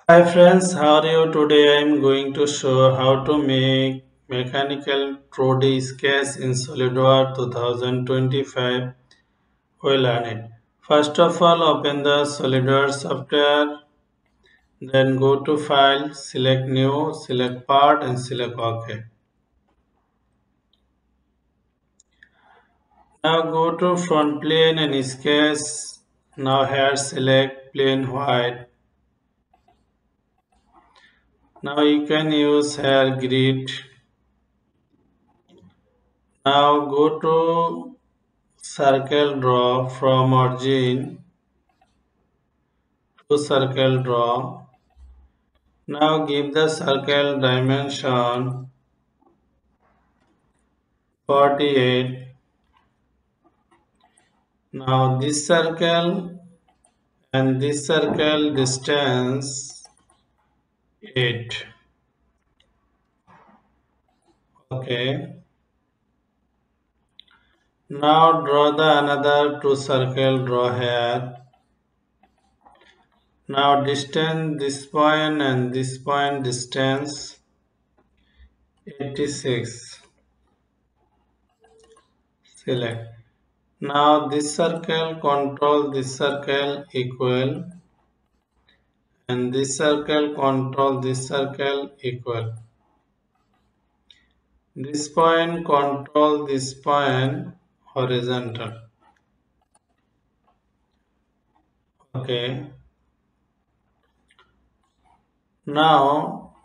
Hi friends, how are you? Today I am going to show how to make mechanical 2D sketch in SolidWorks 2025. We'll learn it. First of all, open the SolidWorks software, then go to File, select New, select Part and select OK. Now go to Front Plane and Sketch. Now here select Plane White. Now you can use here Grid. Now go to Circle draw from origin to circle draw. Now give the circle dimension 48. Now this circle and this circle distance 8. Okay. Now draw the another two circle draw here. Now distance this point and this point distance 86. Select. Now this circle control this circle equal and this circle control this circle equal. This point control this point horizontal. Okay. Now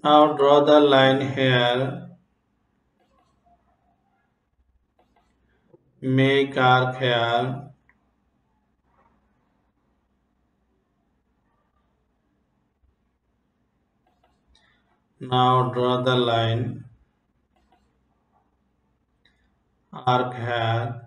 draw the line here. Make arc here. Now draw the line. Arc here.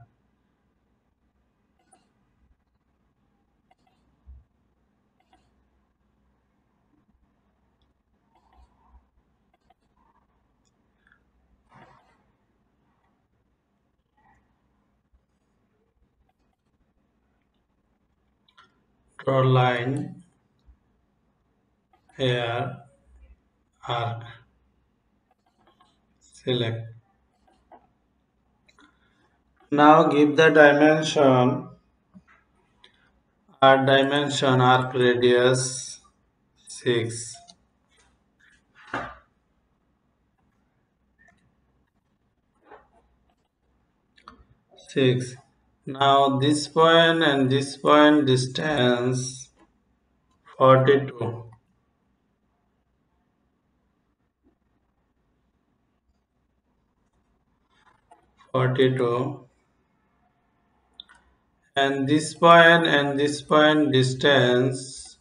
Draw line here. Arc. Select. Now give the dimension. Our dimension arc radius 6. 6. Now this point and this point distance 42. 42. And this point distance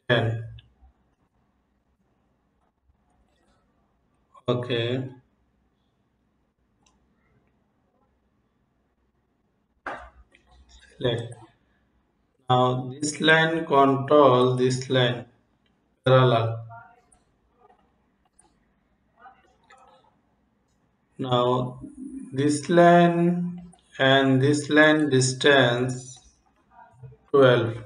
10. Okay. Select. Now this line control this line parallel. Now this line and this line distance 12.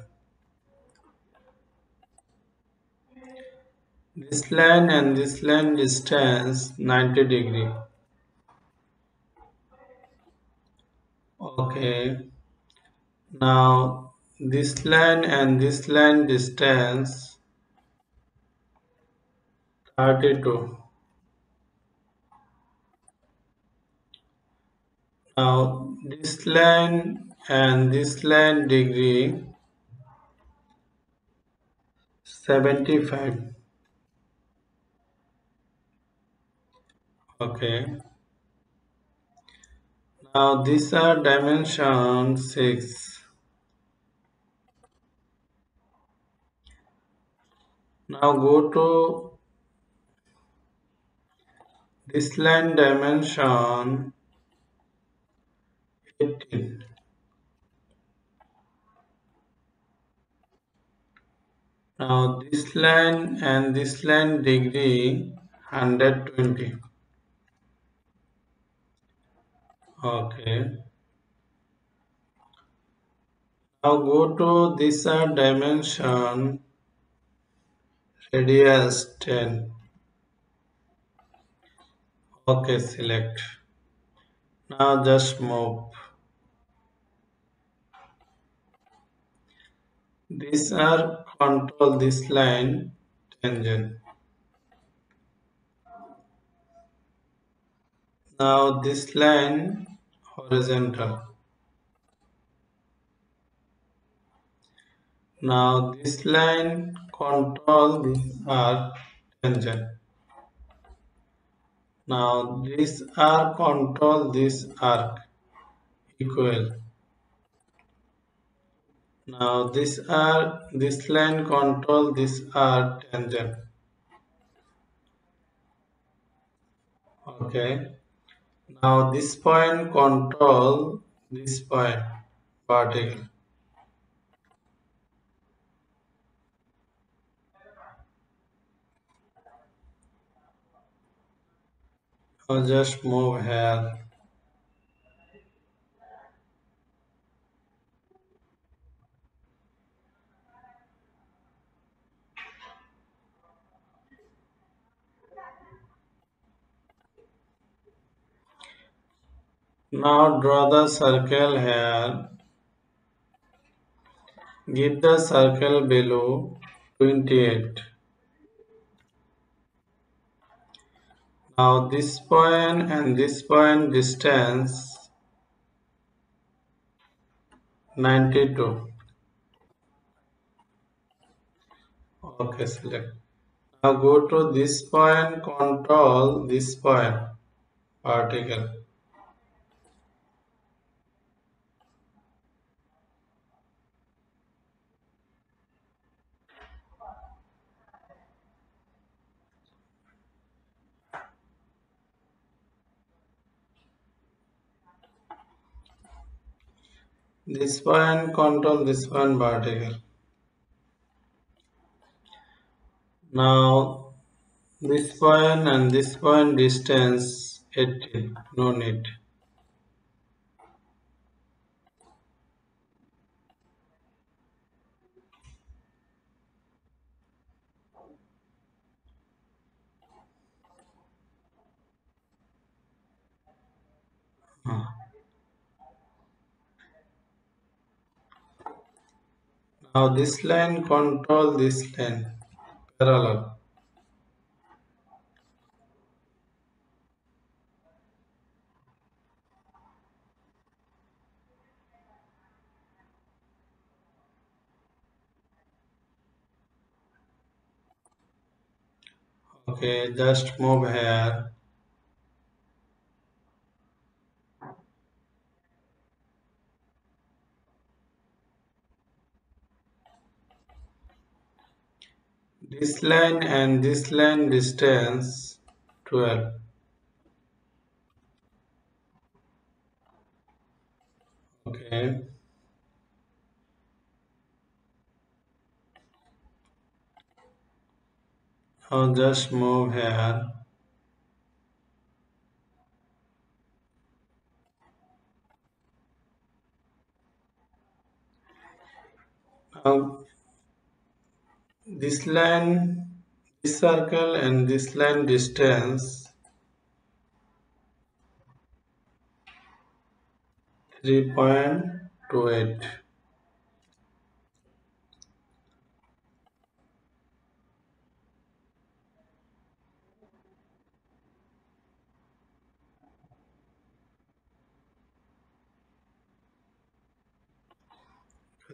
This line and this line distance 90 degree. Okay. Now this line and this line distance 32. Now this line and this line degree 75. Okay. Now these are dimension 6. Now go to this line dimension 18. Now this line and this line degree 120. Okay. Now go to this dimension, radius 10. Okay, select. Now just move. These are control this line tangent. Now this line horizontal. Now this line control this arc tangent. Now this arc control this arc equal. Now this line control this arc tangent. Okay. Now this point control this point particle. Now just move here. Now draw the circle here. Give the circle below 28. Now this point and this point distance 92. Okay, select. Now go to this point, control this point, particle. This point, control this one, particle. Now this point and this point distance 18. No need. Now this line control this line parallel. Okay, just move here. This line and this line distance 12. Okay. Now just move here. Now this line, this circle and this line distance 3.28.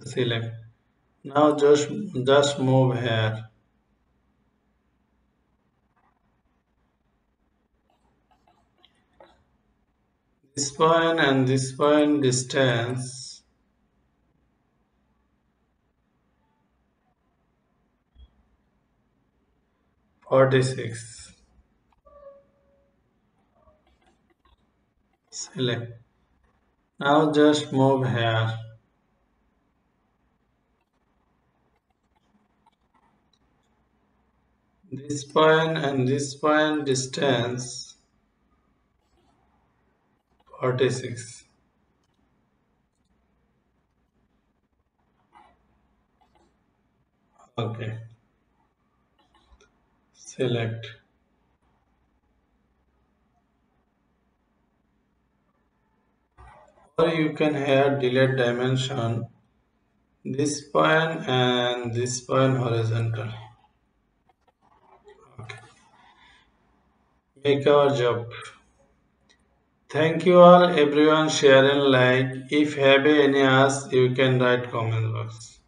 Select. Now just move here. This point and this point distance 46. Select. Now just move here. This point and this point distance 46. Okay, select. Or you can have delete dimension this point and this point horizontal. Okay. Make our job. Thank you all everyone share and like. If have any ask you can write comment box.